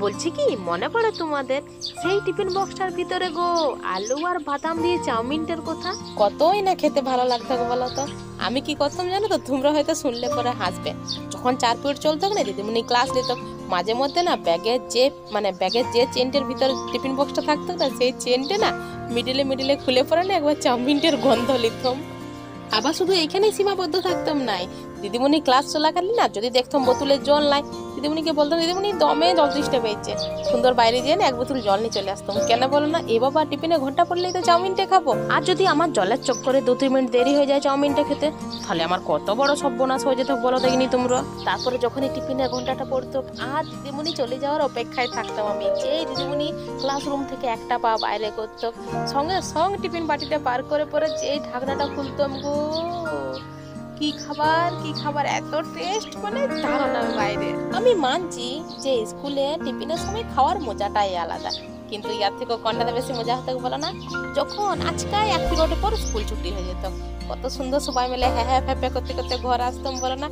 বলছি কি, মনে পড়ে তোমাদের সেই টিফিন বক্সটার ভিতরে গো আলু আর বাদাম দিয়ে চাউমিনটার কথা? কতই না খেতে ভালো লাগতো বলো তো। আমি কি করতাম জানো তো, তোমরা হয়তো শুনলে পরে হাসবে। যখন 4 পিরিয়ড চলতো না, দিদিমণি ক্লাস দিত, মাঝে মধ্যে না ব্যাগের যে চেনটার ভিতরে টিফিন বক্সটা থাকতো না, সেই চেনটা না মিডিলে খুলে পড়ে না একবার চাউমিনটার গন্ধ লিখতাম। আবার শুধু এখানেই সীমাবদ্ধ থাকতাম নাই, দিদিমণি ক্লাস চলাকালীন না যদি দেখতাম বোতলে জল নাই, দিদিমণিকে বলতাম দিদিমণি দমে জল তৃষ্ণা পেয়েছে, সুন্দর বাইরে যেয়ে না এক বোতল জল নিয়ে চলে আসতাম। কেন বলো না, এ বাবা টিফিনে ঘন্টা পড়লেই তো চাউমিনটা খাবো। আর যদি আমার জলের চক্করে 2-3 মিনিট দেরি হয়ে যায় চাউমিনটা খেতে, তাহলে আমার কত বড় সর্বনাশ হয়ে যেত বলো দেখিনি তোমরা। তারপরে যখন এই টিফিনের ঘন্টাটা পড়তো আর দিদিমণি চলে যাওয়ার অপেক্ষায় থাকতাম আমি, যে দিদিমণি ক্লাসরুম থেকে একটা পা বাইরে করতো, সঙ্গে সঙ্গে টিফিন বাটিটা পার করে পরে যেই ঢাকনাটা খুলতাম গো, কি খাবার এত টেস্ট, মানে ধারণার বাইরে। আমি মানছি যে স্কুলে টিফিনের সময় খাওয়ার মজাটাই আলাদা, কিন্তু ইয়ার থেকে কোনটাতে বেশি মজা হতো বলো না, যখন আজকাল 1 পিরিয়ড পর স্কুল ছুটি হয়ে যেত, কত সুন্দর সবাই মিলে হ্যাঁ হ্যাঁ ফ্যাপে করতে করতে ঘর আসতাম বলো না।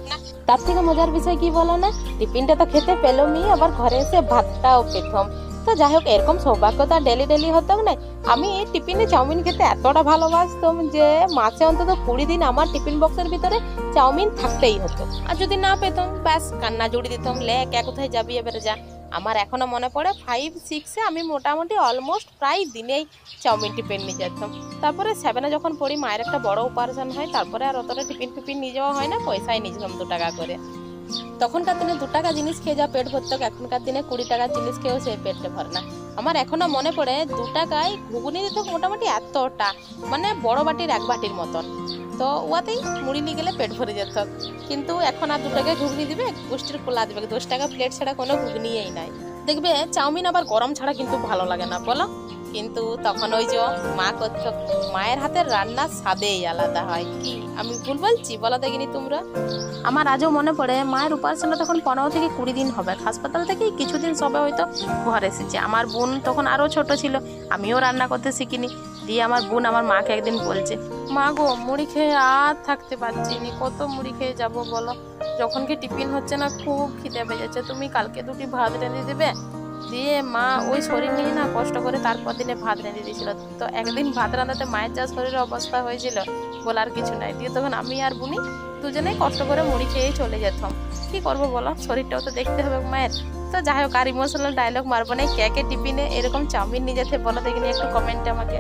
তার থেকে মজার বিষয় কি বলো না, টিফিনটা তো খেতে পেলামই, আবার ঘরে এসে ভাতটাও পেতাম। তো যাই হোক, এরকম সৌভাগ্য তো ডেলি হতো না। আমি এই টিফিনে চাউমিন খেতে এতটা ভালোবাসতাম যে মাসে অন্তত 20 দিন আমার টিফিন বক্সের ভিতরে চাউমিন থাকতেই হতো। আর যদি না পেতাম, ব্যাস কান্না জুড়ে দিতাম, লে কে কোথায় যাবি এবারে যা। আমার এখনো মনে পড়ে 5-6-এ আমি মোটামুটি অলমোস্ট প্রায় দিনেই চাউমিন টিফিন নিয়ে যেতাম। তারপরে 7-এ যখন পড়ি, মায়ের একটা বড় অপারেশন হয়, তারপরে আর অতটা টিফিন নিয়ে যাওয়া হয় না, পয়সাই নিয়েছিলাম 2 টাকা করে। তখনকার দিনে 2 টাকা জিনিস খেয়ে যা পেট ভরত, এখনকার দিনে 20 টাকার জিনিস খেয়েও সেই পেটে ভরে না। আমার এখনো মনে পড়ে 2 টাকায় ঘুগনি দিত মোটামুটি এতটা, মানে বড় বাটির 1 বাটির মতন, তো ওয়াতেই মুড়ি নিয়ে গেলে পেট ভরে যেত। কিন্তু এখন আর 2 টাকায় ঘুগনি দিবে, গোষ্ঠীর কোলা দিবে, 10 টাকা প্লেট ছাড়া কোনো ঘুগনিই নাই। দেখবে চাউমিন আবার গরম ছাড়া কিন্তু ভালো লাগে না বলো, কিন্তু তখন ওই যে মা করতো, মায়ের হাতের রান্নার স্বাদেই আলাদা হয়। কি আমি ভুল বলছি বলো দেখিনি তোমরা? আমার আজও মনে পড়ে, মায়ের উপাসনা তখন 15 থেকে 20 দিন হবে, হাসপাতাল থেকে কিছুদিন সবে হয়তো ঘর এসেছে। আমার বোন তখন আরও ছোট ছিল, আমিও রান্না করতে শিখিনি। দিয়ে আমার বোন আমার মাকে একদিন বলছে, মা গো মুড়ি খেয়ে আর থাকতে পারছি নি, কত মুড়ি খেয়ে যাব বলো, যখন কি টিফিন হচ্ছে না, খুব খিদে পেয়ে যাচ্ছে, তুমি কালকে 2টি ভাত রেঁধে দেবে। দিয়ে মা ওই শরীর নিয়ে না কষ্ট করে তারপর দিনে ভাত রেঁধে দিয়েছিল। তো একদিন ভাত রান্নাতে মায়ের যা শরীরের অবস্থা হয়েছিল বলার কিছু নাই। দিয়ে তখন আমি আর বুনি দুজনেই কষ্ট করে মুড়ি খেয়েই চলে যেতাম। কি করবো বলো, শরীরটাও তো দেখতে হবে মায়ের। তো যাই হোক, আর ইমোশনাল ডায়লগ মারবো না। কে টিফিনে এরকম চাউমিন নিয়ে যেতে বলো দেখিনি একটু কমেন্টে আমাকে।